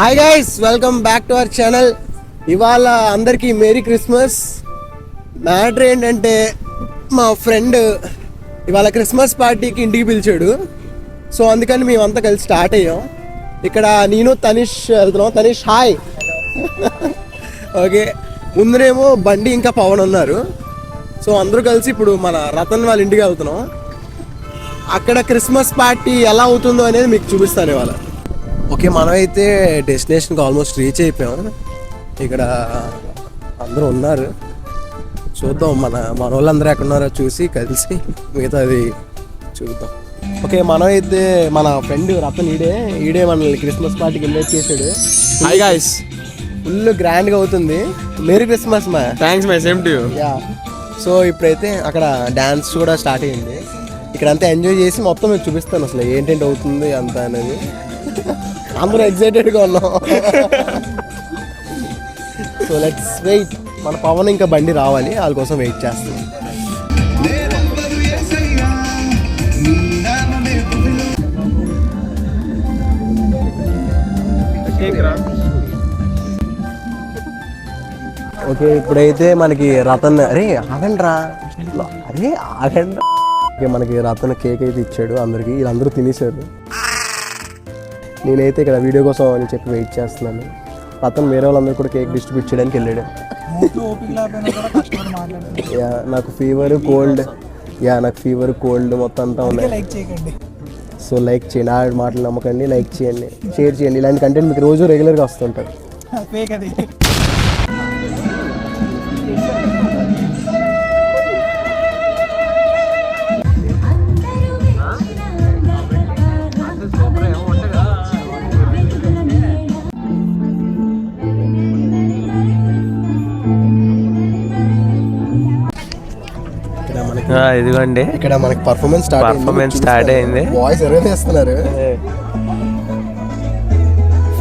Hi guys, welcome back to our channel. ఇవాళ అందరికీ merry Christmas. Matter ఏంటంటే మా ఫ్రెండ్ ఇవాళ క్రిస్మస్ పార్టీకి ఇంటికి పిలిచాడు. సో అందుకని మేమంతా కలిసి స్టార్ట్ అయ్యాం. ఇక్కడ నేను తనిష్ వెళ్తున్నాం. తనిష్ హాయ్. ఓకే, ముందరేమో బండి ఇంకా పవన్ ఉన్నారు. సో అందరూ కలిసి ఇప్పుడు మన రతన్ వాళ్ళ ఇంటికి వెళ్తున్నాం. అక్కడ క్రిస్మస్ పార్టీ ఎలా అవుతుందో అనేది మీకు చూపిస్తాను ఇవాళ. ఓకే, మనమైతే డెస్టినేషన్కి ఆల్మోస్ట్ రీచ్ అయిపోయాం. ఇక్కడ అందరూ ఉన్నారు, చూద్దాం మన వాళ్ళందరూ ఎక్కడ ఉన్నారో చూసి కలిసి మిగతాది చూద్దాం. ఓకే, మనమైతే మన ఫ్రెండ్ రతన్ ఈడే మనల్ని క్రిస్మస్ పార్టీకి ఇన్వైట్ చేశాడు. హాయ్ గాయ్స్, ఫుల్ గ్రాండ్గా అవుతుంది. మేరీ క్రిస్మస్ మా. Thanks my, same to you. Yeah, so ఇప్పుడైతే అక్కడ డ్యాన్స్ కూడా స్టార్ట్ అయ్యింది. ఇక్కడంతా ఎంజాయ్ చేసి మొత్తం మీకు చూపిస్తాను అసలు ఏంటంటే అవుతుంది అంతా అనేది. అందరూ ఎక్సైటెడ్గా ఉన్నాం. So let's wait. మన పవన్ ఇంకా బండి రావాలి, వాళ్ళ కోసం వెయిట్ చేస్తాం. ఓకే, ఇప్పుడైతే మనకి రతన్ ఆగండి. ఓకే, మనకి రతన్ కేక్ అయితే ఇచ్చాడు అందరికి. వీళ్ళందరూ తినేశారు. నేనైతే ఇక్కడ వీడియో కోసం అని చెప్పి వెయిట్ చేస్తున్నాను. రతన్ వేరే వాళ్ళందరూ కూడా కేక్ డిస్ట్రిబ్యూట్ చేయడానికి వెళ్ళాడు. యా, నాకు ఫీవర్ కోల్డ్ మొత్తం అంతా ఉన్నాయి. సో లైక్ చేయండి, ఆవిడ మాటలు నమ్మకండి, లైక్ చేయండి, షేర్ చేయండి. ఇలాంటి కంటెంట్ మీకు రోజు రెగ్యులర్గా వస్తుంటారు. ఇదిగోండి, ఇక్కడ మనకి పర్ఫార్మెన్స్ స్టార్ట్ అయింది. వాయిస్ ఎవరైతే ఇస్తున్నారు.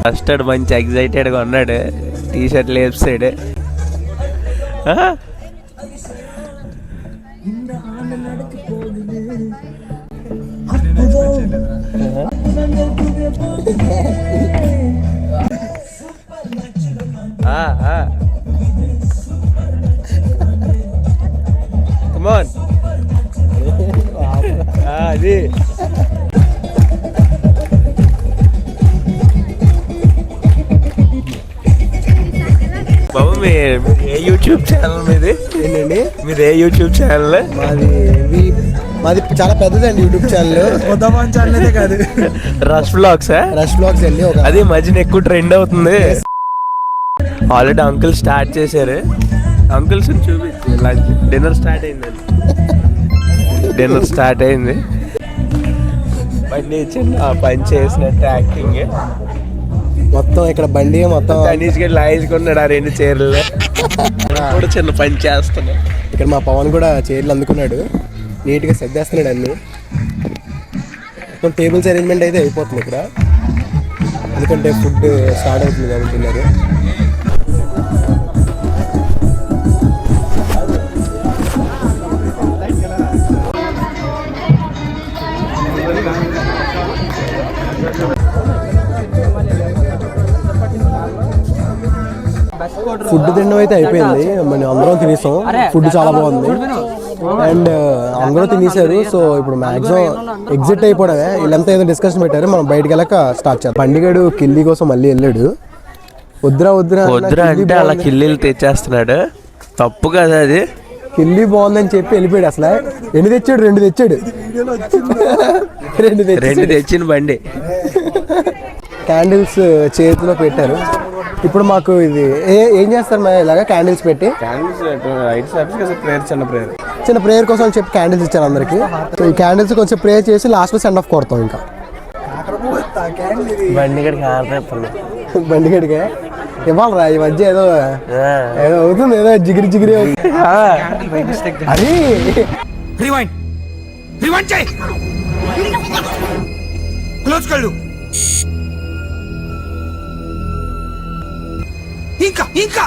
ఫస్ట్ మంచి ఎక్సైటెడ్గా ఉన్నాడు. టీ షర్ట్ లేప్సాడు. Come on. అది బాబు, మీ ఏ యూట్యూబ్ ఛానల్ మీది? ఏంటండి మీది ఏ యూట్యూబ్ ఛానల్? మాది చాలా పెద్దదండి యూట్యూబ్ ఛానల్. కాదు, రష్ వ్లాగ్స్ అండి. అది మధ్యన ఎక్కువ ట్రెండ్ అవుతుంది. ఆల్రెడీ అంకుల్ స్టార్ట్ చేశారు. అంకుల్స్ చూపించి లంచ్ డిన్నర్ స్టార్ట్ అయింది. బండి చిన్న పని చేసినట్టు యాక్టింగ్ మొత్తం. ఇక్కడ బండి మొత్తం తనీష్కి లాయించుకున్నాడు ఆ 2 చీరలు. కూడా చిన్న పని చేస్తున్నాడు. ఇక్కడ మా పవన్ కూడా చీరలు అందుకున్నాడు, నీట్గా సర్దేస్తున్నాడు అన్ని. మొత్తం టేబుల్స్ అరేంజ్మెంట్ అయితే అయిపోతుంది ఇక్కడ, ఎందుకంటే ఫుడ్ స్టార్ట్ అవుతుంది కాబట్టి. ఫుడ్ తినడం అయితే అయిపోయింది, మనం అందరం తినేసాం. ఫుడ్ చాలా బాగుంది అండ్ అందరూ తినేసారు. సో ఇప్పుడు మ్యాక్సిమం ఎగ్జిట్ అయిపోవడమే. వీళ్ళంతా ఏదో డిస్కషన్ పెట్టారు, మనం బయటకు వెళ్ళక స్టార్ట్ చేద్దాం. పండుగడు కిల్లీ కోసం మళ్ళీ వెళ్ళాడు. వద్దురా అంటే అలా కిల్లీలు తెచ్చేస్తున్నాడు. తప్పు కదా అది. కిల్లీ బాగుందని చెప్పి వెళ్ళిపోయాడు. అసలు ఎన్ని తెచ్చాడు? 2 తెచ్చాడు. 2 తెచ్చిన బండి. క్యాండిల్స్ చేతిలో పెట్టారు. ఇప్పుడు మాకు ఇది ఏం చేస్తారు మా ఇలాగా క్యాండిల్స్ పెట్టి? చిన్న ప్రేయర్ కోసం అని చెప్పి క్యాండిల్స్ ఇచ్చారు అందరికి. సో ఈ క్యాండిల్స్ కొంచెం ప్రేయర్ చేసి లాస్ట్ లో సెండ్ ఆఫ్ కొడతాం. ఇంకా బండిగడికే ఇవ్వాలరా. ఈ మధ్య ఏదో అవుతుంది, ఏదో జిగిరి అది. ఇంకా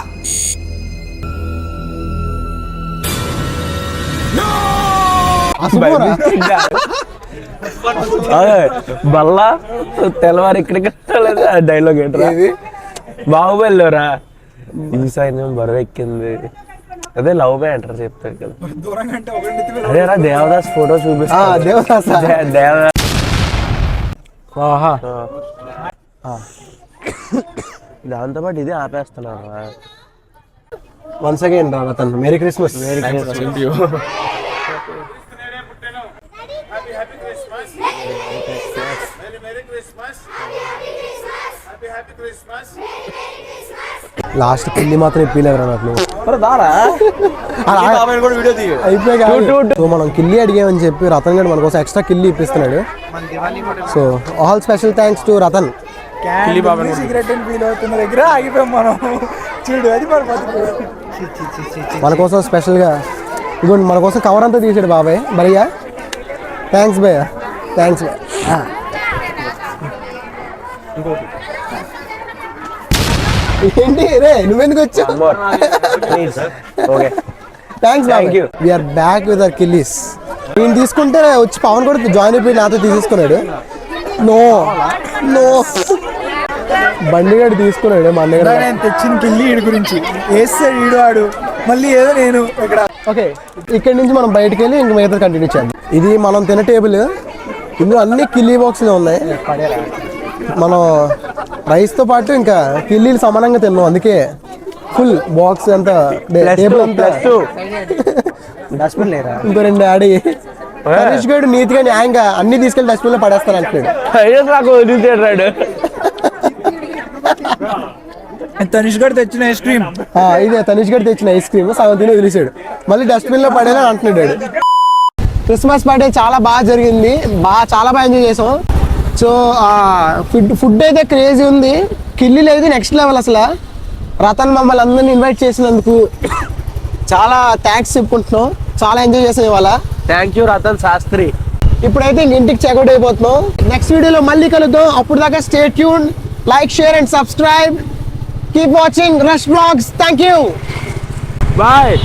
బల్లా తెల్లవారు ఇక్కడికి డైలాగ్ ఏంట్రా బాహుబలిలోరా ఈ సైన్యం బరువు ఎక్కింది అదే లవ్ మే అంటారు చెప్తాడు కదా అదేరా దేవదాస్ ఫోటో చూపిస్తా దేవదాస్ దేవదాస్ దాంతోపాటు ఇది ఆపేస్తున్నాను once again Ratan merry Christmas. Last కిల్లి మాత్రం ఇప్పిలేవరా నాకు సో మనం కిల్లి అడిగామని చెప్పి రతన్ గడు మన కోసం ఎక్స్ట్రా కిల్లి ఇప్పిస్తున్నాడు. So all special thanks to Ratan. Cigarette feel అవుతున్న దగ్గర ఆగిపోయాం మనం. చూడు అది మన కోసం స్పెషల్గా ఇదిగోండి మన కోసం కవర్ అంతా తీసాడు బాబాయ్. భయ్యా థ్యాంక్స్ భయ్య, థ్యాంక్స్. ఏంటి రే నువ్వెందుకు వచ్చావు? Thanks we're back with our killis. నేను తీసుకుంటే వచ్చి పవన్ కూడా జాయిన్ అయిపోయి నాతో తీసేసుకున్నాడు. నో నో బండిగాడు తీసుకున్నాడు మా అన్నగారు. నేను తెచ్చిన కిల్లి ఈడు గురించి వేస్తాడు ఈడు ఆడు మళ్ళీ ఏదో నేను ఇక్కడ. ఓకే ఇక్కడి నుంచి మనం బయటకు వెళ్ళి ఇంక మిగతా కంటిన్యూ చేద్దాం. ఇది మనం తినే టేబుల్. ఇందులో అన్ని కిల్లీ బాక్స్లు ఉన్నాయి. మనం రైస్తో పాటు ఇంకా కిల్లీలు సమానంగా తిన్నాం, అందుకే ఫుల్ బాక్స్ అంతా టేబుల్ అంతా. డస్ట్బిన్ లేరా? ఇంకో 2 యాడ్ అయ్యి హరీష్ గడు నీతిగా న్యాయంగా అన్ని తీసుకెళ్ళి డస్ట్బిన్ లో పడేస్తాను అంటున్నాడు. తనిష్ గడు తెచ్చిన ఐస్ క్రీమ్, ఇదే తనిష్ గడు తెచ్చిన ఐస్ క్రీమ్ సగం తిని వదిలేసాడు, మళ్ళీ డస్ట్బిన్ లో పడేలా అంటున్నాడు. క్రిస్మస్ పార్టీ చాలా బాగా జరిగింది, చాలా బాగా ఎంజాయ్ చేసాం. సో ఫుడ్ అయితే క్రేజీ ఉంది, కిల్లీలు అయితే నెక్స్ట్ లెవెల్. అసలు రతన్ మమ్మల్ని అందరినీ ఇన్వైట్ చేసినందుకు చాలా థ్యాంక్స్ చెప్పుకుంటున్నాం. చాలా ఎంజాయ్ చేసాం ఇవాళ. Thank you Ratan Shastri. ఇప్పుడైతే ఇంటికి చెక్అౌట్ అయిపోతున్నాం. నెక్స్ట్ వీడియోలో మళ్ళీ కలుద్దాం. అప్పుడు దాకా stay tune, like, share and subscribe. Keep watching Rush Blogs. Thank you. Bye.